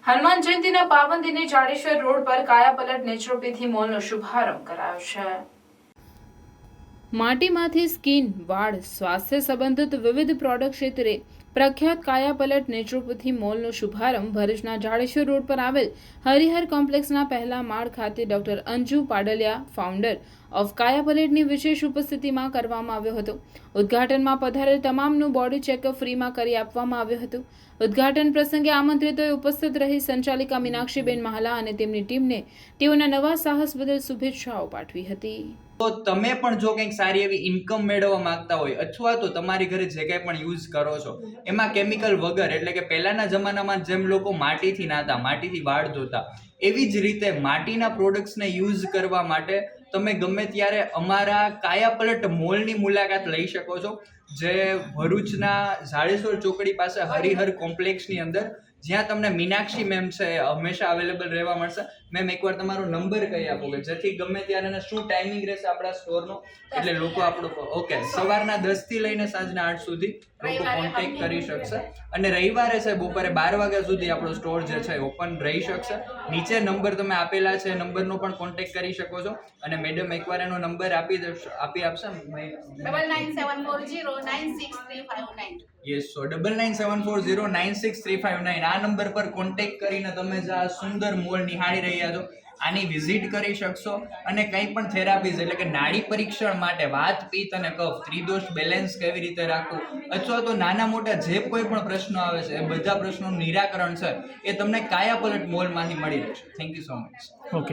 હનુમાન જયંતિના પાવન દિને જાડેશ્વર રોડ પર કાયાપલટ નેચરોપેથી મોલનો શુભારંભ કરાયો છે। માટીમાંથી સ્કિન, વાળ, સ્વાસ્થ્ય સંબંધિત વિવિધ પ્રોડક્ટ ક્ષેત્રે પ્રખ્યાત કાયાપલટ નેચરોપેથી મોલનો શુભારંભ ભરૂચના જાડેશ્વર રોડ પર આવેલ હરિહર કોમ્પ્લેક્સના પહેલા માળ ખાતે doctor Anju Padaliya, founder of કાયાપલટની વિશેષ ઉપસ્થિતિમાં કરવામાં આવ્યો હતો। ઉદ્ઘાટનમાં પધારેલ તમામનું બોડી ચેકઅપ ફ્રીમાં કરી આપવામાં આવ્યું હતું। ઉદ્ઘાટન પ્રસંગે આમંત્રિતોએ ઉપસ્થિત રહી સંચાલિકા મીનાક્ષીબેન મહાલા અને તેમની ટીમને તેઓના નવા સાહસ બદલ શુભેચ્છાઓ પાઠવી હતી। તો તમે પણ જો કંઈક સારી એવી ઇન્કમ મેળવવા માંગતા હોય અથવા તો તમારી ઘરે જે કંઈ પણ યુઝ કરો છો એમાં કેમિકલ વગર, એટલે કે પહેલાના જમાનામાં જેમ લોકો માટીથી નાતા, માટીથી વાળ ધોતા, એવી જ રીતે માટીના પ્રોડક્ટ્સને યુઝ કરવા માટે તમે ગમે ત્યારે અમારા કાયાપલટ મોલની મુલાકાત લઈ શકો છો, જે ભરૂચના જાડેશ્વર ચોકડી પાસે હરિહર કોમ્પ્લેક્સની અંદર, જ્યાં તમને મીનાક્ષી મેમ છે હંમેશા અવેલેબલ રહેવા મળશે। મેમ, એકવાર તમારો નંબર કહી આપો કે જેથી ગમે ત્યારે અને શું ટાઈમિંગ રહેશે આપણા સ્ટોરનો, એટલે લોકો આપણો ઓકે સવારના 10 થી લઈને સાંજના 8 સુધી લોકો કોન્ટેક્ટ કરી શકશે, અને રવિવારે છે બપોરે 12 વાગ્યા સુધી આપણો સ્ટોર જે છે ઓપન રહી શકશે। નીચે નંબર તમે આપેલા છે, નંબરનો પણ કોન્ટેક્ટ કરી શકો છો, અને મેડમ એકવાર એનો નંબર આપી આપશે। 9974096359 યસ, સો 9974096359 આ નંબર પર કોન્ટેક્ટ કરીને તમે જે આ સુંદર મોલ નિહાળી રહ્યા છો આની વિઝિટ કરી શકશો, અને કંઈ પણ થેરાપીઝ એટલે કે નાડી પરીક્ષણ માટે વાત, પિત્ત અને કફ, ત્રિદોષ બેલેન્સ કેવી રીતે રાખવું, અથવા તો નાના મોટા જે કોઈ પણ પ્રશ્નો આવે છે એ બધા પ્રશ્નોનું નિરાકરણ છે એ તમને કાયાપલટ મોલમાંથી મળી રહેશે। Thank you so much. Okay.